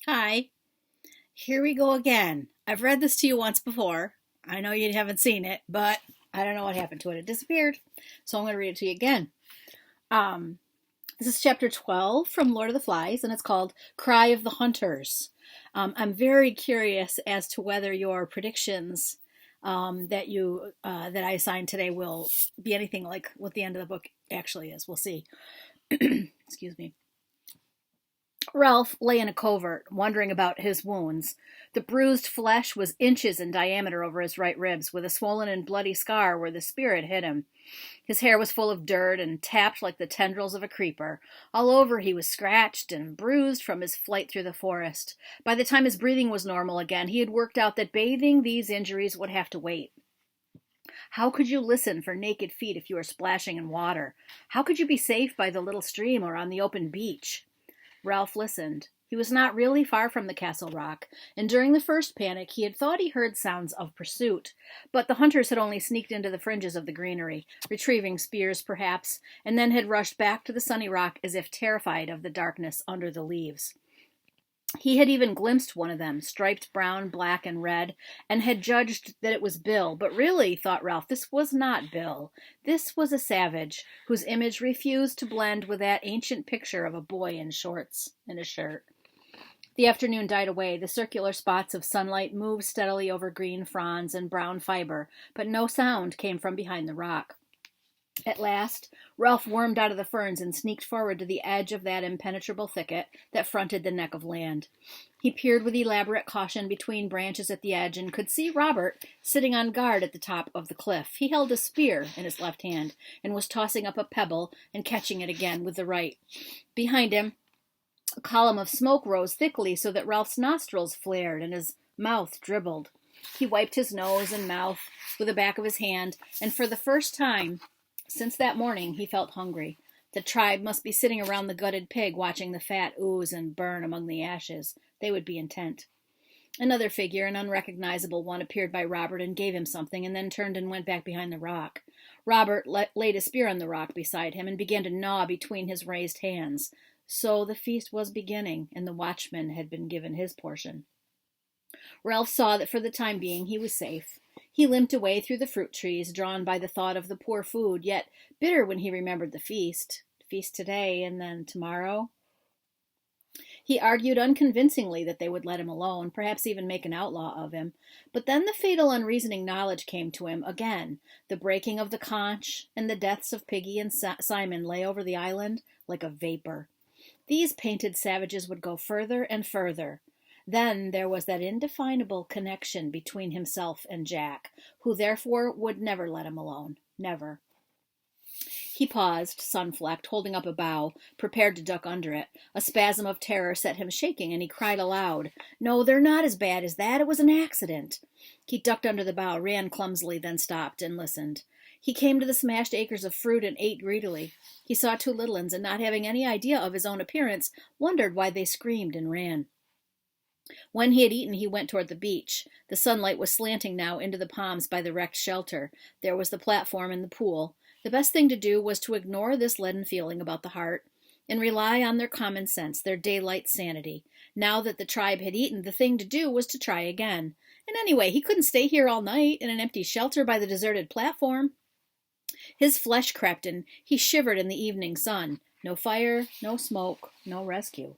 Hi, here we go again. I've read this to you once before. I know you haven't seen it, but I don't know what happened to it. It disappeared. So I'm going to read it to you again. Um, this is chapter 12 from Lord of the Flies, and it's called Cry of the Hunters. I'm very curious as to whether your predictions that I assigned today will be anything like what the end of the book actually is. We'll see. Excuse me. Ralph lay in a covert, wondering about his wounds. The bruised flesh was inches in diameter over his right ribs, with a swollen and bloody scar where the spear had hit him. His hair was full of dirt and tapped like the tendrils of a creeper. All over he was scratched and bruised from his flight through the forest. By the time his breathing was normal again, he had worked out that bathing these injuries would have to wait. How could you listen for naked feet if you were splashing in water? How could you be safe by the little stream or on the open beach? Ralph listened. He was not really far from the castle rock, and during the first panic he had thought he heard sounds of pursuit. But the hunters had only sneaked into the fringes of the greenery, retrieving spears perhaps, and then had rushed back to the sunny rock as if terrified of the darkness under the leaves. He had even glimpsed one of them, striped brown, black, and red, and had judged that it was Bill. But really, thought Ralph, this was not Bill. This was a savage, whose image refused to blend with that ancient picture of a boy in shorts and a shirt. The afternoon died away. The circular spots of sunlight moved steadily over green fronds and brown fiber, but no sound came from behind the rock. At last, Ralph wormed out of the ferns and sneaked forward to the edge of that impenetrable thicket that fronted the neck of land. He peered with elaborate caution between branches at the edge and could see Robert sitting on guard at the top of the cliff. He held a spear in his left hand and was tossing up a pebble and catching it again with the right. Behind him, a column of smoke rose thickly so that Ralph's nostrils flared and his mouth dribbled. He wiped his nose and mouth with the back of his hand, and for the first time since that morning he felt hungry. The tribe must be sitting around the gutted pig, watching the fat ooze and burn among the ashes. They would be intent. Another figure, an unrecognizable one, appeared by Robert and gave him something, and then turned and went back behind the rock. Robert laid a spear on the rock beside him and began to gnaw between his raised hands. So the feast was beginning, and the watchman had been given his portion. Ralph saw that for the time being he was safe. He limped away through the fruit trees, drawn by the thought of the poor food, yet bitter when he remembered the feast. Feast today, and then tomorrow. He argued unconvincingly that they would let him alone, perhaps even make an outlaw of him. But then the fatal unreasoning knowledge came to him again. The breaking of the conch and the deaths of Piggy and Simon lay over the island like a vapor. These painted savages would go further and further. Then there was that indefinable connection between himself and Jack, who therefore would never let him alone. Never. He paused, sun-flecked, holding up a bough, prepared to duck under it. A spasm of terror set him shaking, and he cried aloud, "No, they're not as bad as that. It was an accident." He ducked under the bough, ran clumsily, then stopped and listened. He came to the smashed acres of fruit and ate greedily. He saw two little ones, and not having any idea of his own appearance, wondered why they screamed and ran. When he had eaten, he went toward the beach. The sunlight was slanting now into the palms by the wrecked shelter. There was the platform and the pool. The best thing to do was to ignore this leaden feeling about the heart and rely on their common sense, their daylight sanity. Now that the tribe had eaten, the thing to do was to try again. And anyway, he couldn't stay here all night in an empty shelter by the deserted platform. His flesh crept and he shivered in the evening sun. No fire, no smoke, no rescue.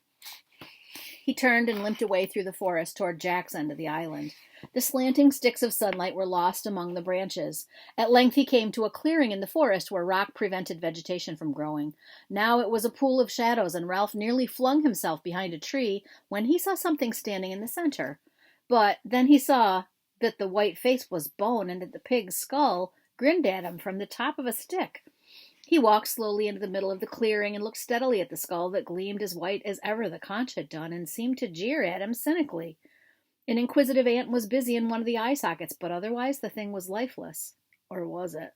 He turned and limped away through the forest toward Jack's end of the island. The slanting sticks of sunlight were lost among the branches. At length he came to a clearing in the forest where rock prevented vegetation from growing. Now it was a pool of shadows, and Ralph nearly flung himself behind a tree when he saw something standing in the center. But then he saw that the white face was bone, and that the pig's skull grinned at him from the top of a stick. He walked slowly into the middle of the clearing and looked steadily at the skull that gleamed as white as ever the conch had done and seemed to jeer at him cynically. An inquisitive ant was busy in one of the eye sockets, but otherwise the thing was lifeless. Or was it?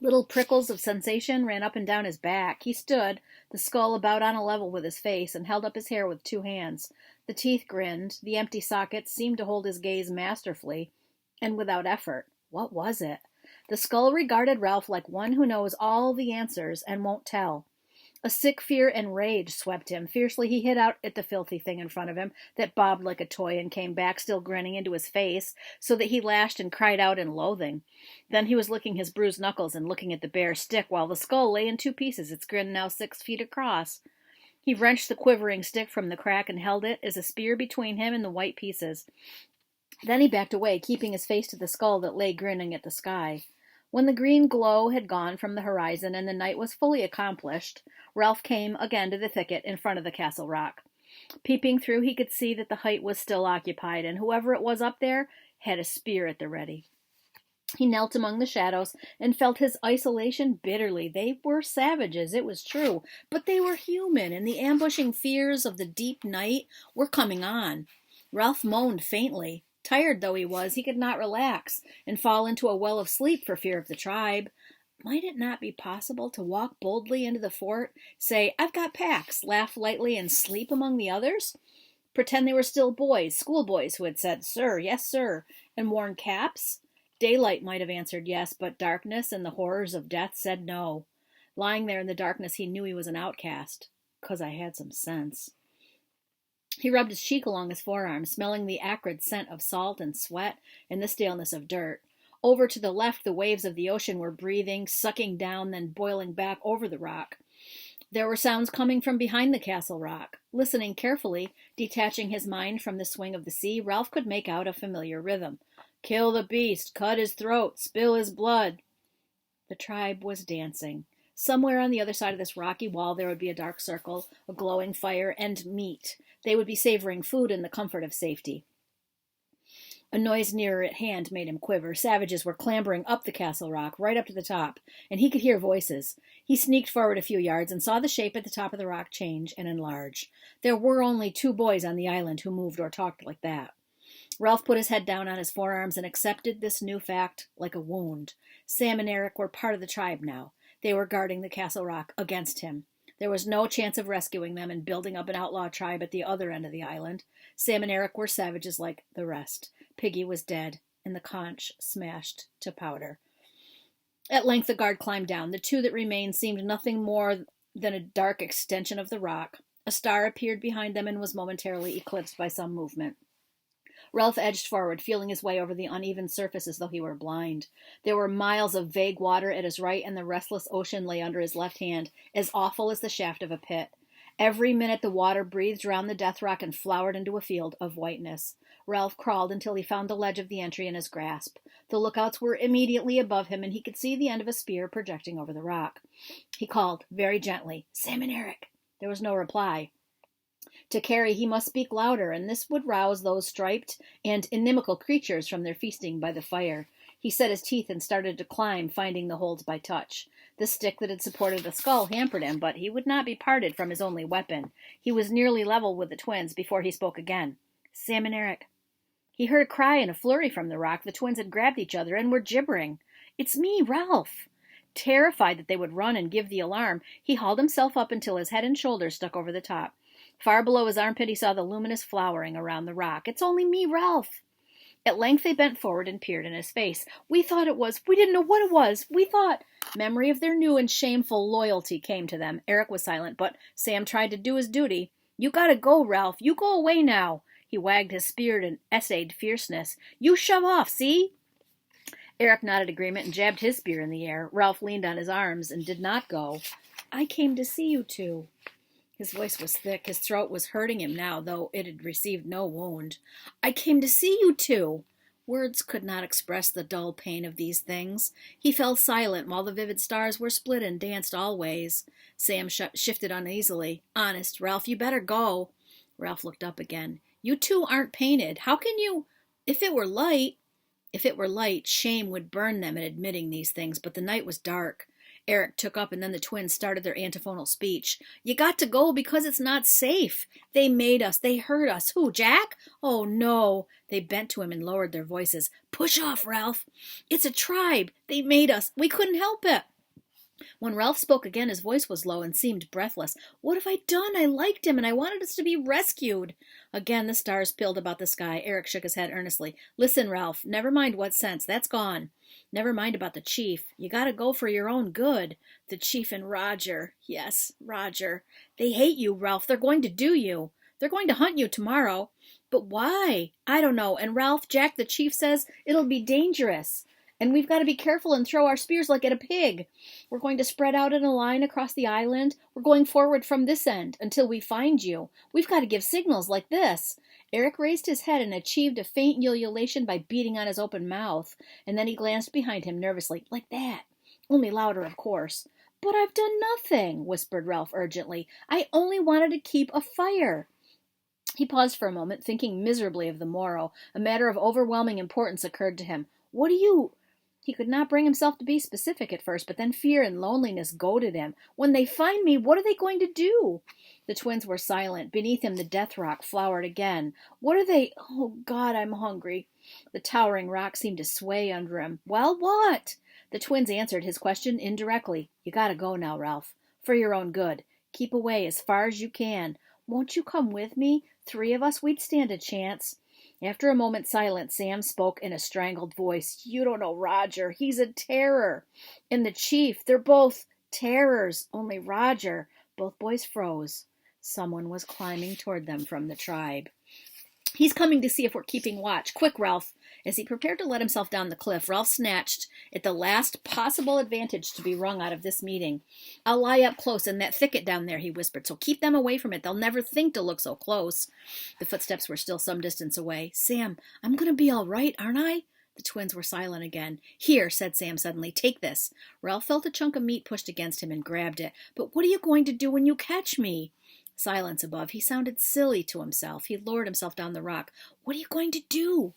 Little prickles of sensation ran up and down his back. He stood, the skull about on a level with his face, and held up his hair with two hands. The teeth grinned. The empty sockets seemed to hold his gaze masterfully and without effort. What was it? The skull regarded Ralph like one who knows all the answers and won't tell. A sick fear and rage swept him. Fiercely he hit out at the filthy thing in front of him that bobbed like a toy and came back, still grinning into his face, so that he lashed and cried out in loathing. Then he was licking his bruised knuckles and looking at the bare stick while the skull lay in two pieces, its grin now 6 feet across. He wrenched the quivering stick from the crack and held it as a spear between him and the white pieces. Then he backed away, keeping his face to the skull that lay grinning at the sky. When the green glow had gone from the horizon and the night was fully accomplished, Ralph came again to the thicket in front of the castle rock. Peeping through, he could see that the height was still occupied, and whoever it was up there had a spear at the ready. He knelt among the shadows and felt his isolation bitterly. They were savages, it was true, but they were human, and the ambushing fears of the deep night were coming on. Ralph moaned faintly. Tired though he was, he could not relax and fall into a well of sleep for fear of the tribe. Might it not be possible to walk boldly into the fort, say, "I've got packs," laugh lightly, and sleep among the others? Pretend they were still boys, schoolboys who had said, "Sir, yes, sir," and worn caps? Daylight might have answered yes, but darkness and the horrors of death said no. Lying there in the darkness, he knew he was an outcast, 'cause I had some sense. He rubbed his cheek along his forearm, smelling the acrid scent of salt and sweat and the staleness of dirt. Over to the left, the waves of the ocean were breathing, sucking down, then boiling back over the rock. There were sounds coming from behind the castle rock. Listening carefully, detaching his mind from the swing of the sea, Ralph could make out a familiar rhythm. "Kill the beast, cut his throat, spill his blood." The tribe was dancing. Somewhere on the other side of this rocky wall there would be a dark circle, a glowing fire, and meat. They would be savoring food in the comfort of safety. A noise nearer at hand made him quiver. Savages were clambering up the castle rock, right up to the top, and he could hear voices. He sneaked forward a few yards and saw the shape at the top of the rock change and enlarge. There were only 2 boys on the island who moved or talked like that. Ralph put his head down on his forearms and accepted this new fact like a wound. Sam and Eric were part of the tribe now. They were guarding the castle rock against him. There was no chance of rescuing them and building up an outlaw tribe at the other end of the island. Sam and Eric were savages like the rest. Piggy was dead, and the conch smashed to powder. At length the guard climbed down. The 2 that remained seemed nothing more than a dark extension of the rock. A star appeared behind them and was momentarily eclipsed by some movement. Ralph edged forward, feeling his way over the uneven surface as though he were blind. There were miles of vague water at his right, and the restless ocean lay under his left hand, as awful as the shaft of a pit. Every minute the water breathed round the death rock and flowered into a field of whiteness. Ralph crawled until he found the ledge of the entry in his grasp. The lookouts were immediately above him, and he could see the end of a spear projecting over the rock. He called, very gently, "Sam and Eric." There was no reply. To Carrie he must speak louder, and this would rouse those striped and inimical creatures from their feasting by the fire. He set his teeth and started to climb, finding the holds by touch. The stick that had supported the skull hampered him, but he would not be parted from his only weapon. He was nearly level with the twins before he spoke again. "Sam and Eric." He heard a cry and a flurry from the rock. The twins had grabbed each other and were gibbering. "It's me, Ralph." Terrified that they would run and give the alarm, he hauled himself up until his head and shoulders stuck over the top. Far below his armpit he saw the luminous flowering around the rock. "It's only me, Ralph." At length they bent forward and peered in his face. We didn't know what it was. We thought." Memory of their new and shameful loyalty came to them. Eric was silent, but Sam tried to do his duty. "You gotta go, Ralph. You go away now." He wagged his spear and essayed fierceness. "You shove off, see?" Eric nodded agreement and jabbed his spear in the air. Ralph leaned on his arms and did not go. "I came to see you 2. His voice was thick. His throat was hurting him now, though it had received no wound. "I came to see you 2. Words could not express the dull pain of these things. He fell silent while the vivid stars were split and danced all ways. Sam shifted uneasily. "Honest, Ralph, you better go." Ralph looked up again. "You 2 aren't painted. How can you—" If it were light, shame would burn them at admitting these things, but the night was dark. Eric took up, and then the twins started their antiphonal speech. "You got to go because it's not safe. They made us. They hurt us." "Who, Jack?" "Oh, no." They bent to him and lowered their voices. "Push off, Ralph. It's a tribe. They made us. We couldn't help it." When Ralph spoke again, his voice was low and seemed breathless. "What have I done? I liked him, and I wanted us to be rescued." Again the stars spilled about the sky. Eric shook his head earnestly. "Listen, Ralph. Never mind what sense. That's gone. Never mind about the chief. You gotta go for your own good. The chief and Roger. Yes, Roger. They hate you, Ralph. They're going to do you. They're going to hunt you tomorrow. But why? I don't know. And Ralph, Jack the chief says it'll be dangerous. And we've got to be careful and throw our spears like at a pig. We're going to spread out in a line across the island. We're going forward from this end until we find you. We've got to give signals like this. Eric raised his head and achieved a faint ululation by beating on his open mouth, and then he glanced behind him nervously, like that. Only louder, of course. But I've done nothing, whispered Ralph urgently. I only wanted to keep a fire. He paused for a moment, thinking miserably of the morrow. A matter of overwhelming importance occurred to him. What do you... He could not bring himself to be specific at first, but then fear and loneliness goaded him. When they find me, what are they going to do? The twins were silent. Beneath him, the death rock flowered again. What are they... Oh, God, I'm hungry. The towering rock seemed to sway under him. Well, what? The twins answered his question indirectly. You gotta go now, Ralph. For your own good. Keep away as far as you can. Won't you come with me? 3 of us, we'd stand a chance. After a moment's silence, Sam spoke in a strangled voice. You don't know Roger. He's a terror. And the chief, they're both terrors. Only Roger. Both boys froze. Someone was climbing toward them from the tribe. He's coming to see if we're keeping watch. Quick, Ralph. As he prepared to let himself down the cliff, Ralph snatched at the last possible advantage to be wrung out of this meeting. I'll lie up close in that thicket down there, he whispered, so keep them away from it. They'll never think to look so close. The footsteps were still some distance away. Sam, I'm going to be all right, aren't I? The twins were silent again. Here, said Sam suddenly, take this. Ralph felt a chunk of meat pushed against him and grabbed it. But what are you going to do when you catch me? Silence above. He sounded silly to himself. He lowered himself down the rock. What are you going to do?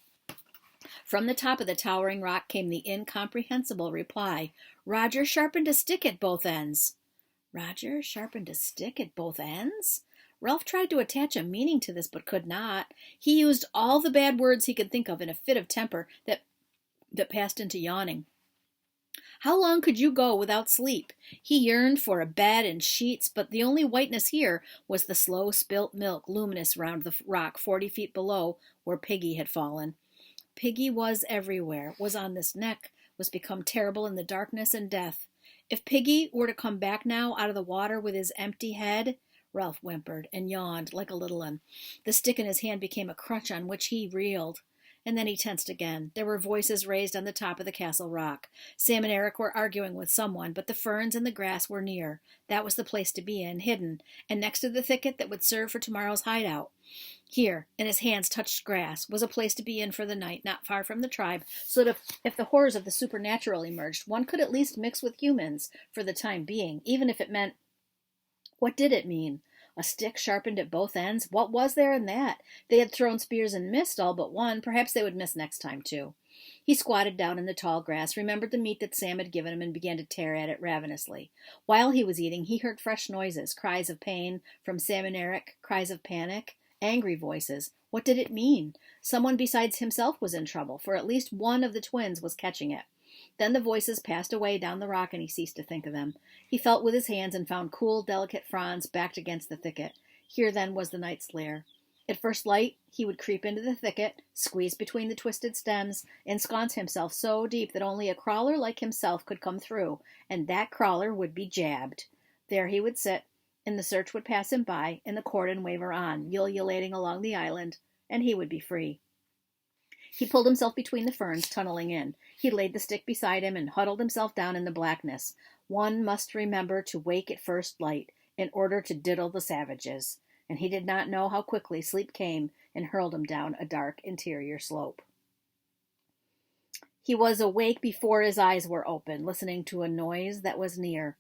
From the top of the towering rock came the incomprehensible reply. Roger sharpened a stick at both ends. Roger sharpened a stick at both ends? Ralph tried to attach a meaning to this, but could not. He used all the bad words he could think of in a fit of temper that passed into yawning. How long could you go without sleep? He yearned for a bed and sheets, but the only whiteness here was the slow spilt milk luminous round the rock 40 feet below where Piggy had fallen. Piggy was everywhere, was on this neck, was become terrible in the darkness and death. If Piggy were to come back now out of the water with his empty head, Ralph whimpered and yawned like a little one. The stick in his hand became a crutch on which he reeled. And then he tensed again. There were voices raised on the top of the castle rock. Sam and Eric were arguing with someone, but the ferns and the grass were near. That was the place to be in, hidden, and next to the thicket that would serve for tomorrow's hideout. Here, and his hands touched grass, was a place to be in for the night, not far from the tribe, so that if the horrors of the supernatural emerged, one could at least mix with humans for the time being, even if it meant... What did it mean? A stick sharpened at both ends? What was there in that? They had thrown spears and missed all but one. Perhaps they would miss next time, too. He squatted down in the tall grass, remembered the meat that Sam had given him, and began to tear at it ravenously. While he was eating, he heard fresh noises, cries of pain from Sam and Eric, cries of panic, angry voices. What did it mean? Someone besides himself was in trouble, for at least one of the twins was catching it. Then the voices passed away down the rock, and he ceased to think of them. He felt with his hands and found cool, delicate fronds backed against the thicket. Here, then, was the night's lair. At first light, he would creep into the thicket, squeeze between the twisted stems, ensconce himself so deep that only a crawler like himself could come through, and that crawler would be jabbed. There he would sit, and the search would pass him by, and the cordon waver on, ululating along the island, and he would be free. He pulled himself between the ferns, tunneling in. He laid the stick beside him and huddled himself down in the blackness. One must remember to wake at first light in order to diddle the savages, and he did not know how quickly sleep came and hurled him down a dark interior slope. He was awake before his eyes were open, listening to a noise that was near.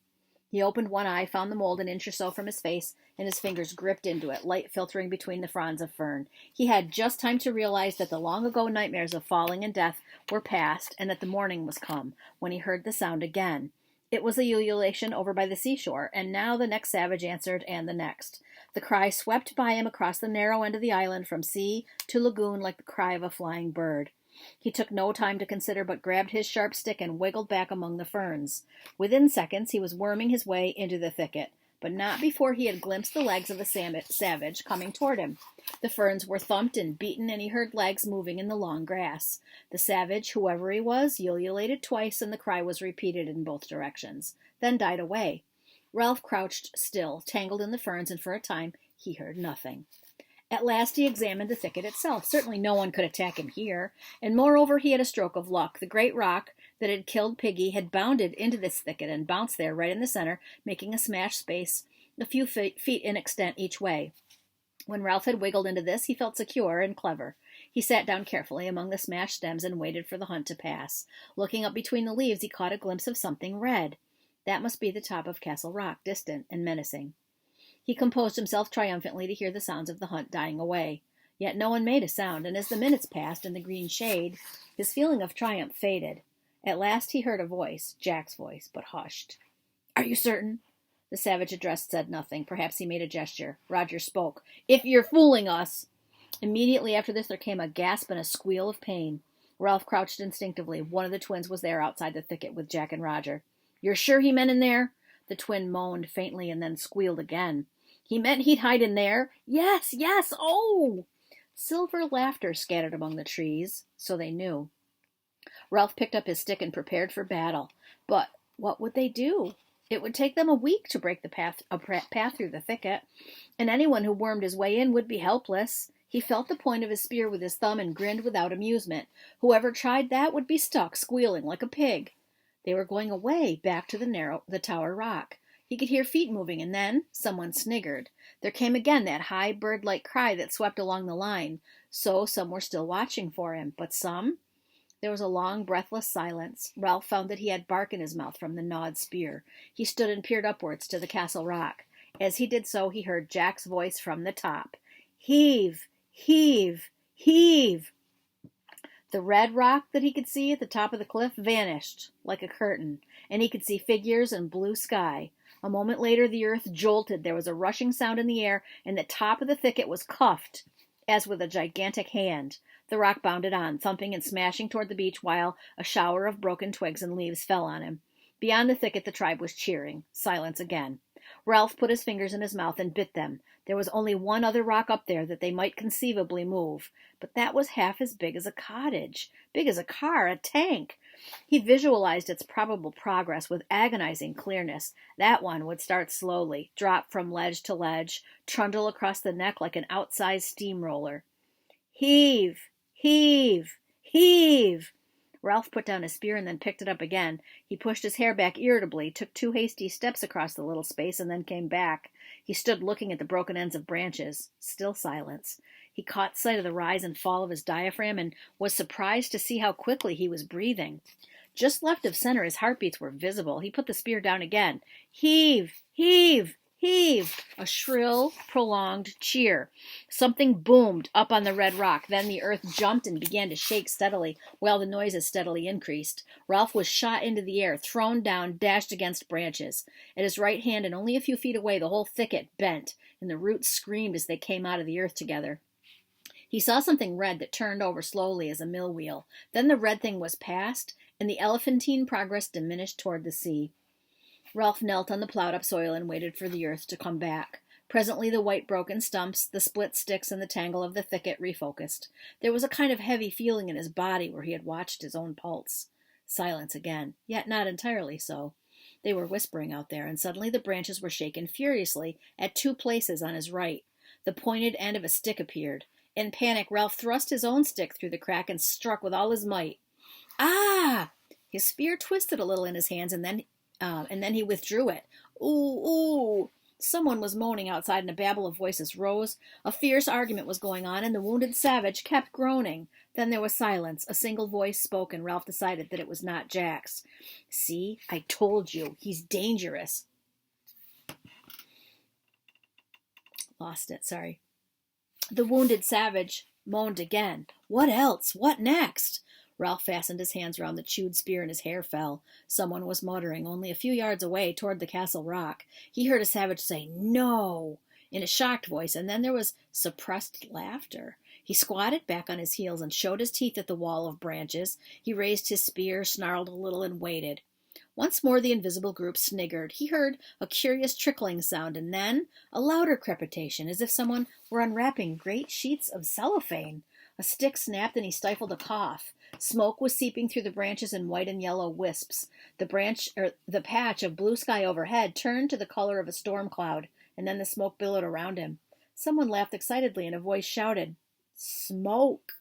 He opened one eye, found the mold an inch or so from his face, and his fingers gripped into it, light filtering between the fronds of fern. He had just time to realize that the long-ago nightmares of falling and death were past, and that the morning was come, when he heard the sound again. It was a ululation over by the seashore, and now the next savage answered, and the next. The cry swept by him across the narrow end of the island, from sea to lagoon, like the cry of a flying bird. He took no time to consider, but grabbed his sharp stick and wiggled back among the ferns. Within seconds, he was worming his way into the thicket. but not before he had glimpsed the legs of a savage coming toward him. The ferns were thumped and beaten, and he heard legs moving in the long grass. The savage, whoever he was, ululated twice, and the cry was repeated in both directions, then died away. Ralph crouched still, tangled in the ferns, and for a time he heard nothing. At last he examined the thicket itself. Certainly no one could attack him here, and moreover he had a stroke of luck. The great rock that had killed Piggy had bounded into this thicket and bounced there right in the center, making a smashed space a few feet in extent each way. When Ralph had wiggled into this, he felt secure and clever. He sat down carefully among the smashed stems and waited for the hunt to pass. Looking up between the leaves, he caught a glimpse of something red. That must be the top of Castle Rock, distant and menacing. He composed himself triumphantly to hear the sounds of the hunt dying away. Yet no one made a sound, and as the minutes passed in the green shade, his feeling of triumph faded. At last he heard a voice, Jack's voice, but hushed. "Are you certain?" The savage addressed said nothing. Perhaps he made a gesture. Roger spoke. "If you're fooling us!" Immediately after this there came a gasp and a squeal of pain. Ralph crouched instinctively. One of the twins was there outside the thicket with Jack and Roger. "You're sure he meant in there?" The twin moaned faintly and then squealed again. "He meant he'd hide in there?" "Yes, yes, oh!" Silver laughter scattered among the trees, so they knew. Ralph picked up his stick and prepared for battle. But what would they do? It would take them a week to break a path through the thicket, and anyone who wormed his way in would be helpless. He felt the point of his spear with his thumb and grinned without amusement. Whoever tried that would be stuck, squealing like a pig. They were going away, back to the tower rock. He could hear feet moving, and then someone sniggered. There came again that high bird-like cry that swept along the line. So some were still watching for him, but some? There was a long, breathless silence. Ralph found that he had bark in his mouth from the gnawed spear. He stood and peered upwards to the castle rock. As he did so, he heard Jack's voice from the top. "Heave! Heave! Heave!" The red rock that he could see at the top of the cliff vanished like a curtain, and he could see figures and blue sky. A moment later the earth jolted. There was a rushing sound in the air, and the top of the thicket was cuffed, as with a gigantic hand. The rock bounded on, thumping and smashing toward the beach, while a shower of broken twigs and leaves fell on him. Beyond the thicket the tribe was cheering. Silence again. Ralph put his fingers in his mouth and bit them. There was only one other rock up there that they might conceivably move, but that was half as big as a cottage, big as a car, a tank. He visualized its probable progress with agonizing clearness. That one would start slowly, drop from ledge to ledge, trundle across the neck like an outsized steamroller. "Heave! Heave! Heave!" Ralph put down his spear and then picked it up again. He pushed his hair back irritably, took 2 hasty steps across the little space, and then came back. He stood looking at the broken ends of branches. Still silence. He caught sight of the rise and fall of his diaphragm and was surprised to see how quickly he was breathing. Just left of center, his heartbeats were visible. He put the spear down again. "Heave! Heave! Heave!" A shrill, prolonged cheer. Something boomed up on the red rock. Then the earth jumped and began to shake steadily, while the noises steadily increased. Ralph was shot into the air, thrown down, dashed against branches. At his right hand and only a few feet away, the whole thicket bent, and the roots screamed as they came out of the earth together. He saw something red that turned over slowly as a mill wheel. Then the red thing was past, and the elephantine progress diminished toward the sea. Ralph knelt on the plowed-up soil and waited for the earth to come back. Presently the white broken stumps, the split sticks, and the tangle of the thicket refocused. There was a kind of heavy feeling in his body where he had watched his own pulse. Silence again, yet not entirely so. They were whispering out there, and suddenly the branches were shaken furiously at 2 places on his right. The pointed end of a stick appeared. In panic, Ralph thrust his own stick through the crack and struck with all his might. "Ah!" His spear twisted a little in his hands, and then he withdrew it. "Ooh, ooh!" Someone was moaning outside, and a babble of voices rose. A fierce argument was going on, and the wounded savage kept groaning. Then there was silence. A single voice spoke, and Ralph decided that it was not Jack's. "See, I told you. He's dangerous." Lost it, sorry. The wounded savage moaned again. What else? What next? Ralph fastened his hands around the chewed spear and his hair fell. Someone was muttering only a few yards away toward the castle rock. He heard a savage say, "No," in a shocked voice, and then there was suppressed laughter. He squatted back on his heels and showed his teeth at the wall of branches. He raised his spear, snarled a little, and waited. Once more the invisible group sniggered. He heard a curious trickling sound, and then a louder crepitation, as if someone were unwrapping great sheets of cellophane. A stick snapped, and he stifled a cough. Smoke was seeping through the branches in white and yellow wisps. The patch of blue sky overhead turned to the color of a storm cloud, and then the smoke billowed around him. Someone laughed excitedly, and a voice shouted, "Smoke!"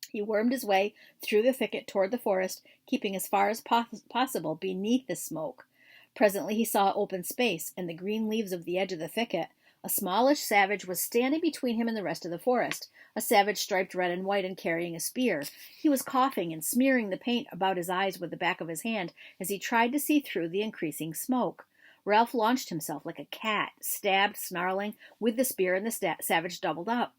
He wormed his way through the thicket toward the forest, keeping as far as possible beneath the smoke. Presently he saw open space and the green leaves of the edge of the thicket. A smallish savage was standing between him and the rest of the forest, a savage striped red and white and carrying a spear. He was coughing and smearing the paint about his eyes with the back of his hand as he tried to see through the increasing smoke. Ralph launched himself like a cat, stabbed, snarling, with the spear, and the savage doubled up.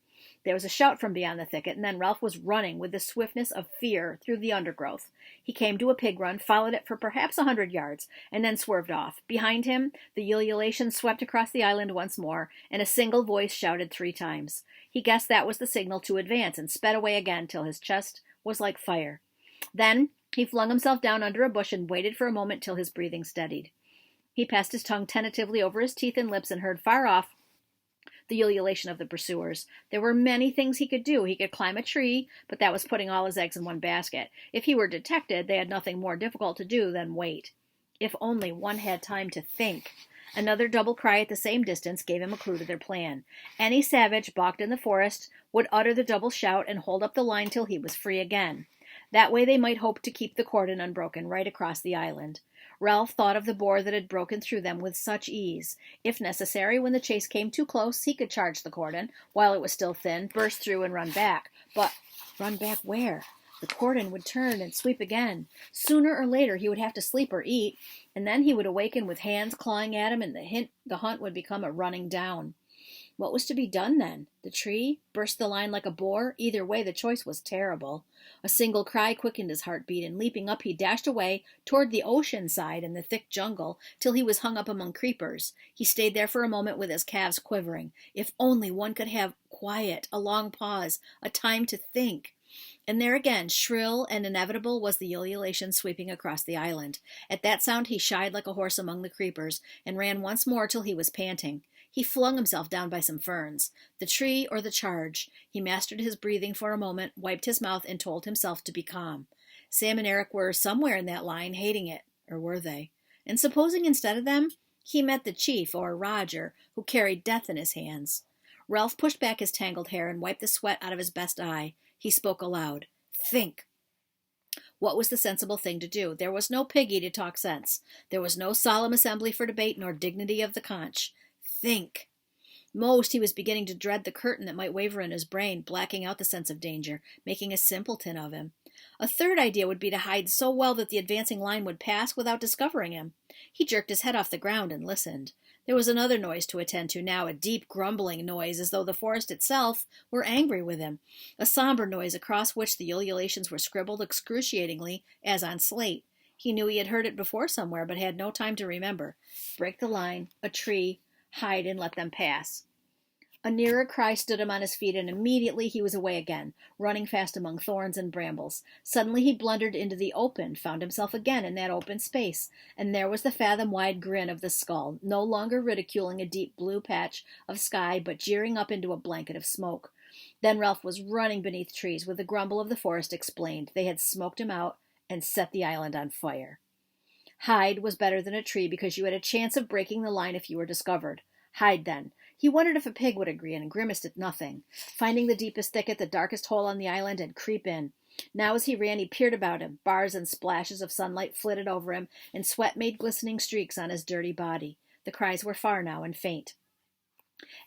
There was a shout from beyond the thicket, and then Ralph was running with the swiftness of fear through the undergrowth. He came to a pig run, followed it for perhaps 100 yards, and then swerved off. Behind him, the ululation swept across the island once more, and a single voice shouted 3 times. He guessed that was the signal to advance, and sped away again till his chest was like fire. Then he flung himself down under a bush and waited for a moment till his breathing steadied. He passed his tongue tentatively over his teeth and lips and heard far off the ululation of the pursuers. There were many things he could do. He could climb a tree, but that was putting all his eggs in one basket. If he were detected, they had nothing more difficult to do than wait. If only one had time to think. Another double cry at the same distance gave him a clue to their plan. Any savage balked in the forest would utter the double shout and hold up the line till he was free again. That way they might hope to keep the cordon unbroken right across the island. Ralph thought of the boar that had broken through them with such ease. If necessary, when the chase came too close, he could charge the cordon, while it was still thin, burst through and run back. But run back where? The cordon would turn and sweep again. Sooner or later he would have to sleep or eat, and then he would awaken with hands clawing at him, and the hunt would become a running down. What was to be done then? The tree? Burst the line like a boar? Either way, the choice was terrible. A single cry quickened his heartbeat, and leaping up, he dashed away toward the ocean side and the thick jungle till he was hung up among creepers. He stayed there for a moment with his calves quivering. If only one could have quiet, a long pause, a time to think. And there again, shrill and inevitable, was the ululation sweeping across the island. At that sound he shied like a horse among the creepers, and ran once more till he was panting. He flung himself down by some ferns. The tree or the charge? He mastered his breathing for a moment, wiped his mouth, and told himself to be calm. Sam and Eric were somewhere in that line, hating it. Or were they? And supposing instead of them, he met the chief, or Roger, who carried death in his hands. Ralph pushed back his tangled hair and wiped the sweat out of his best eye. He spoke aloud. Think. What was the sensible thing to do? There was no piggy to talk sense. There was no solemn assembly for debate, nor dignity of the conch. Think. Most he was beginning to dread the curtain that might waver in his brain, blacking out the sense of danger, making a simpleton of him. A third idea would be to hide so well that the advancing line would pass without discovering him. He jerked his head off the ground and listened. There was another noise to attend to now, a deep grumbling noise, as though the forest itself were angry with him. A somber noise across which the ululations were scribbled excruciatingly, as on slate. He knew he had heard it before somewhere, but had no time to remember. Break the line, a tree, hide and let them pass. A nearer cry stood him on his feet, and immediately he was away again, running fast among thorns and brambles. Suddenly he blundered into the open, found himself again in that open space, and there was the fathom-wide grin of the skull, no longer ridiculing a deep blue patch of sky, but jeering up into a blanket of smoke. Then Ralph was running beneath trees, with the grumble of the forest explained. They had smoked him out and set the island on fire. Hide was better than a tree, because you had a chance of breaking the line if you were discovered. Hide, then. He wondered if a pig would agree, and grimaced at nothing. Finding the deepest thicket, the darkest hole on the island, and creep in. Now as he ran, he peered about him. Bars and splashes of sunlight flitted over him, and sweat made glistening streaks on his dirty body. The cries were far now and faint.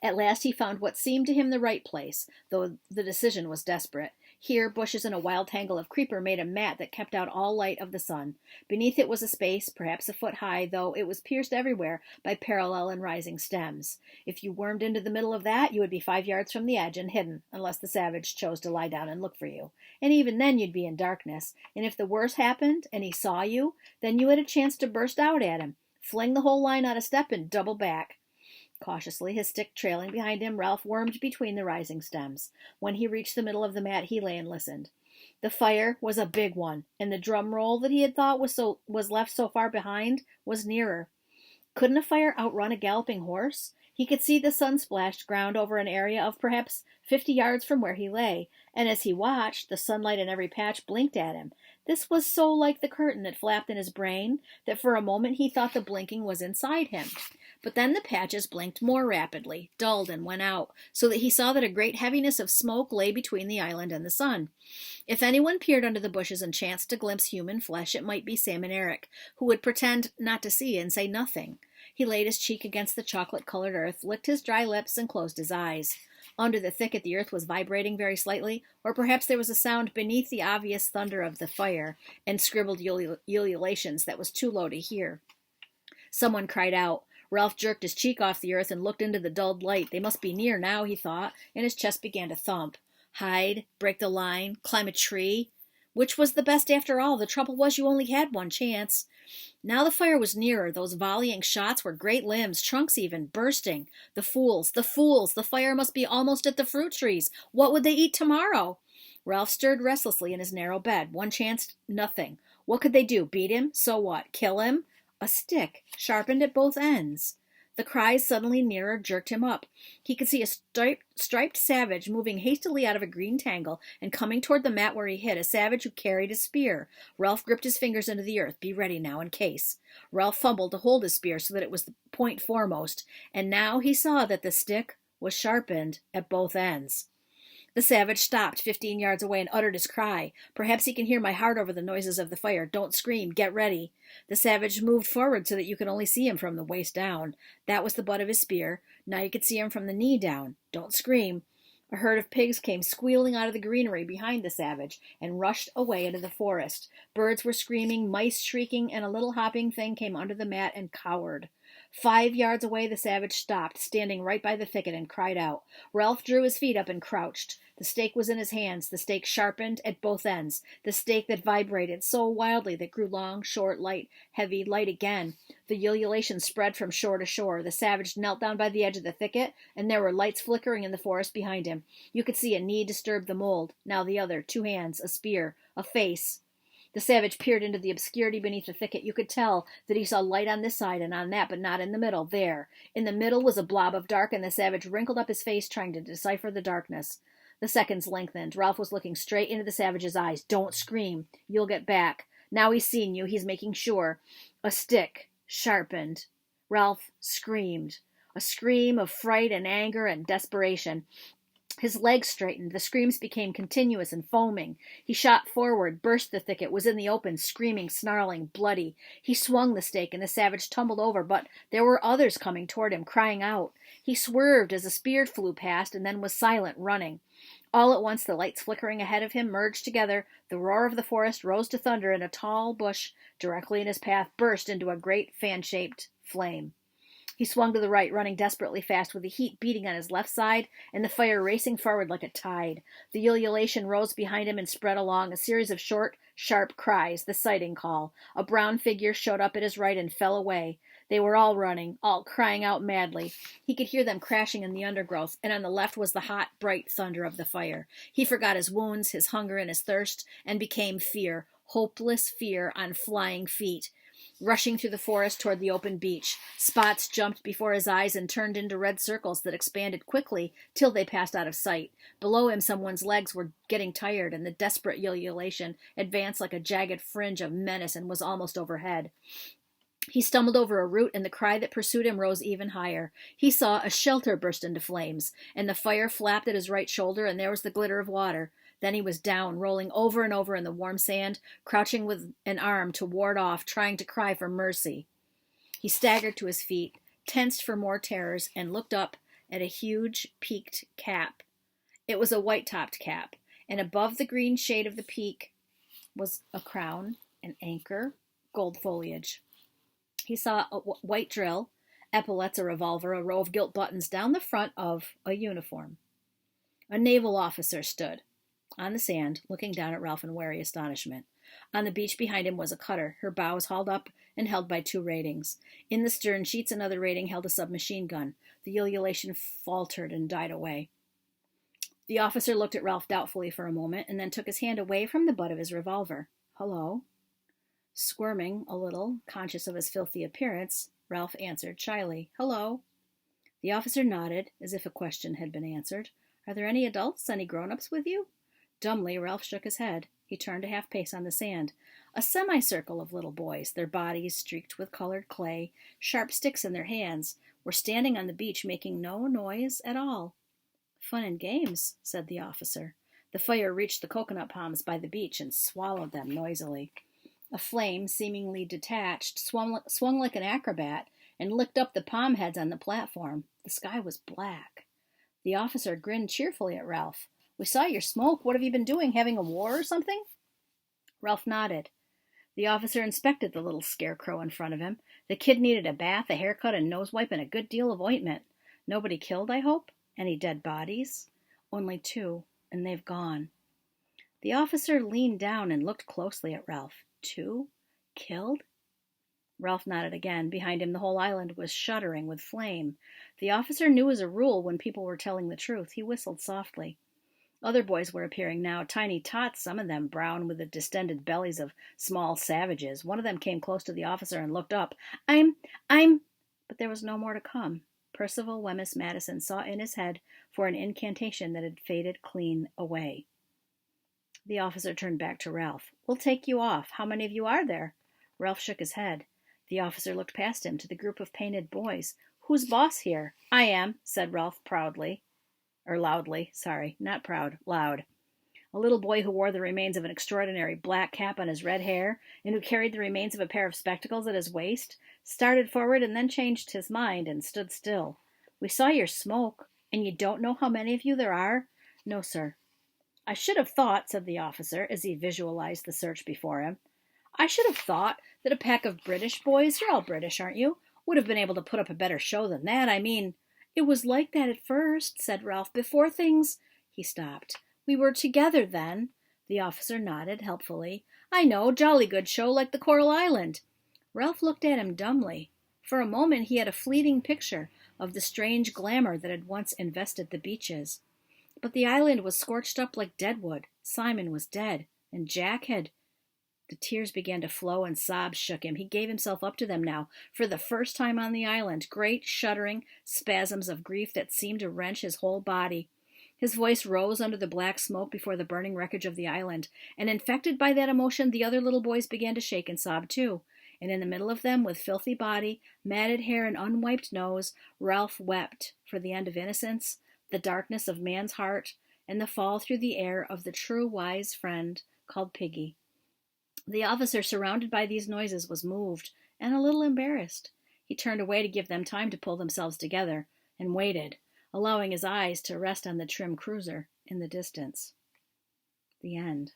At last he found what seemed to him the right place, though the decision was desperate. Here, bushes and a wild tangle of creeper made a mat that kept out all light of the sun. Beneath it was a space, perhaps a foot high, though it was pierced everywhere by parallel and rising stems. If you wormed into the middle of that, you would be 5 yards from the edge and hidden, unless the savage chose to lie down and look for you. And even then you'd be in darkness, and if the worst happened, and he saw you, then you had a chance to burst out at him, fling the whole line out a step, and double back. Cautiously, his stick trailing behind him, Ralph wormed between the rising stems. When he reached the middle of the mat, he lay and listened. The fire was a big one, and the drum roll that he had thought was left so far behind was nearer. Couldn't a fire outrun a galloping horse? He could see the sun-splashed ground over an area of perhaps 50 yards from where he lay, and as he watched, the sunlight in every patch blinked at him. This was so like the curtain that flapped in his brain that for a moment he thought the blinking was inside him. But then the patches blinked more rapidly, dulled, and went out, so that he saw that a great heaviness of smoke lay between the island and the sun. If anyone peered under the bushes and chanced to glimpse human flesh, it might be Sam and Eric, who would pretend not to see and say nothing. He laid his cheek against the chocolate-colored earth, licked his dry lips, and closed his eyes. Under the thicket the earth was vibrating very slightly, or perhaps there was a sound beneath the obvious thunder of the fire, and scribbled ululations that was too low to hear. Someone cried out. Ralph jerked his cheek off the earth and looked into the dulled light. They must be near now, he thought, and his chest began to thump. Hide, break the line, climb a tree. Which was the best after all? The trouble was you only had one chance. Now the fire was nearer. Those volleying shots were great limbs, trunks even, bursting. The fools, the fools! The fire must be almost at the fruit trees. What would they eat tomorrow? Ralph stirred restlessly in his narrow bed. One chance, nothing. What could they do? Beat him? So what? Kill him? A stick, sharpened at both ends. The cries suddenly nearer jerked him up. He could see a striped savage moving hastily out of a green tangle and coming toward the mat where he hid, a savage who carried a spear. Ralph gripped his fingers into the earth. Be ready now, in case. Ralph fumbled to hold his spear so that it was the point foremost, and now he saw that the stick was sharpened at both ends. The savage stopped 15 yards away and uttered his cry. Perhaps he can hear my heart over the noises of the fire. Don't scream. Get ready. The savage moved forward so that you could only see him from the waist down. That was the butt of his spear. Now you could see him from the knee down. Don't scream. A herd of pigs came squealing out of the greenery behind the savage and rushed away into the forest. Birds were screaming, mice shrieking, and a little hopping thing came under the mat and cowered. 5 yards away the savage stopped, standing right by the thicket, and cried out. Ralph drew his feet up and crouched. The stake was in his hands, the stake sharpened at both ends, the stake that vibrated so wildly that grew long, short, light, heavy, light again. The ululation spread from shore to shore. The savage knelt down by the edge of the thicket, and there were lights flickering in the forest behind him. You could see a knee disturb the mold. Now the other, 2 hands, a spear, a face. The savage peered into the obscurity beneath the thicket. You could tell that he saw light on this side and on that, but not in the middle. There. In the middle was a blob of dark, and the savage wrinkled up his face, trying to decipher the darkness. The seconds lengthened. Ralph was looking straight into the savage's eyes. Don't scream. You'll get back. Now he's seen you. He's making sure. A stick. Sharpened. Ralph screamed. A scream of fright and anger and desperation. His legs straightened. The screams became continuous and foaming. He shot forward, burst the thicket, was in the open, screaming, snarling, bloody. He swung the stake, and the savage tumbled over, but there were others coming toward him, crying out. He swerved as a spear flew past, and then was silent, running. All at once the lights flickering ahead of him merged together. The roar of the forest rose to thunder, and a tall bush directly in his path burst into a great fan-shaped flame. He swung to the right, running desperately fast, with the heat beating on his left side and the fire racing forward like a tide. The ululation rose behind him and spread along, a series of short, sharp cries, the sighting call. A brown figure showed up at his right and fell away. They were all running, all crying out madly. He could hear them crashing in the undergrowth, and on the left was the hot, bright thunder of the fire. He forgot his wounds, his hunger, and his thirst, and became fear, hopeless fear on flying feet. Rushing through the forest toward the open beach, spots jumped before his eyes and turned into red circles that expanded quickly till they passed out of sight. Below him, someone's legs were getting tired, and the desperate ululation advanced like a jagged fringe of menace and was almost overhead. He stumbled over a root, and the cry that pursued him rose even higher. He saw a shelter burst into flames, and the fire flapped at his right shoulder, and there was the glitter of water. Then he was down, rolling over and over in the warm sand, crouching with an arm to ward off, trying to cry for mercy. He staggered to his feet, tensed for more terrors, and looked up at a huge peaked cap. It was a white-topped cap, and above the green shade of the peak was a crown, an anchor, gold foliage. He saw a white drill, epaulets, a revolver, a row of gilt buttons down the front of a uniform. A naval officer stood on the sand, looking down at Ralph in wary astonishment. On the beach behind him was a cutter, her bows hauled up and held by 2 ratings. In the stern sheets, another rating held a submachine gun. The ululation faltered and died away. The officer looked at Ralph doubtfully for a moment and then took his hand away from the butt of his revolver. Hello? Squirming a little, conscious of his filthy appearance, Ralph answered shyly, Hello. The officer nodded, as if a question had been answered. Are there any adults, any grown-ups with you? Dumbly, Ralph shook his head. He turned a half-pace on the sand. A semicircle of little boys, their bodies streaked with colored clay, sharp sticks in their hands, were standing on the beach making no noise at all. Fun and games, said the officer. The fire reached the coconut palms by the beach and swallowed them noisily. A flame, seemingly detached, swung like an acrobat and licked up the palm heads on the platform. The sky was black. The officer grinned cheerfully at Ralph. We saw your smoke. What have you been doing? Having a war or something? Ralph nodded. The officer inspected the little scarecrow in front of him. The kid needed a bath, a haircut, a nose wipe, and a good deal of ointment. Nobody killed, I hope? Any dead bodies? Only 2, and they've gone. The officer leaned down and looked closely at Ralph. 2? Killed? Ralph nodded again. Behind him, the whole island was shuddering with flame. The officer knew as a rule when people were telling the truth. He whistled softly. Other boys were appearing now, tiny tots, some of them brown with the distended bellies of small savages. One of them came close to the officer and looked up. I'm... But there was no more to come. Percival Wemyss Madison saw in his head for an incantation that had faded clean away. The officer turned back to Ralph. We'll take you off. How many of you are there? Ralph shook his head. The officer looked past him to the group of painted boys. Who's boss here? I am, said Ralph proudly. Loudly, not proud, loud. A little boy who wore the remains of an extraordinary black cap on his red hair, and who carried the remains of a pair of spectacles at his waist, started forward and then changed his mind and stood still. We saw your smoke, and you don't know how many of you there are? No, sir. I should have thought, said the officer, as he visualized the search before him, I should have thought that a pack of British boys, you're all British, aren't you, would have been able to put up a better show than that. I mean, it was like that at first, said Ralph, before things... He stopped. We were together then. The officer nodded helpfully. I know, jolly good show like the Coral Island. Ralph looked at him dumbly. For a moment he had a fleeting picture of the strange glamour that had once invested the beaches. But the island was scorched up like deadwood. Simon was dead, and Jack had... The tears began to flow and sobs shook him. He gave himself up to them now, for the first time on the island, great, shuddering spasms of grief that seemed to wrench his whole body. His voice rose under the black smoke before the burning wreckage of the island, and infected by that emotion, the other little boys began to shake and sob too. And in the middle of them, with filthy body, matted hair, and unwiped nose, Ralph wept for the end of innocence, the darkness of man's heart, and the fall through the air of the true wise friend called Piggy. The officer, surrounded by these noises, was moved and a little embarrassed. He turned away to give them time to pull themselves together, and waited, allowing his eyes to rest on the trim cruiser in the distance. The end.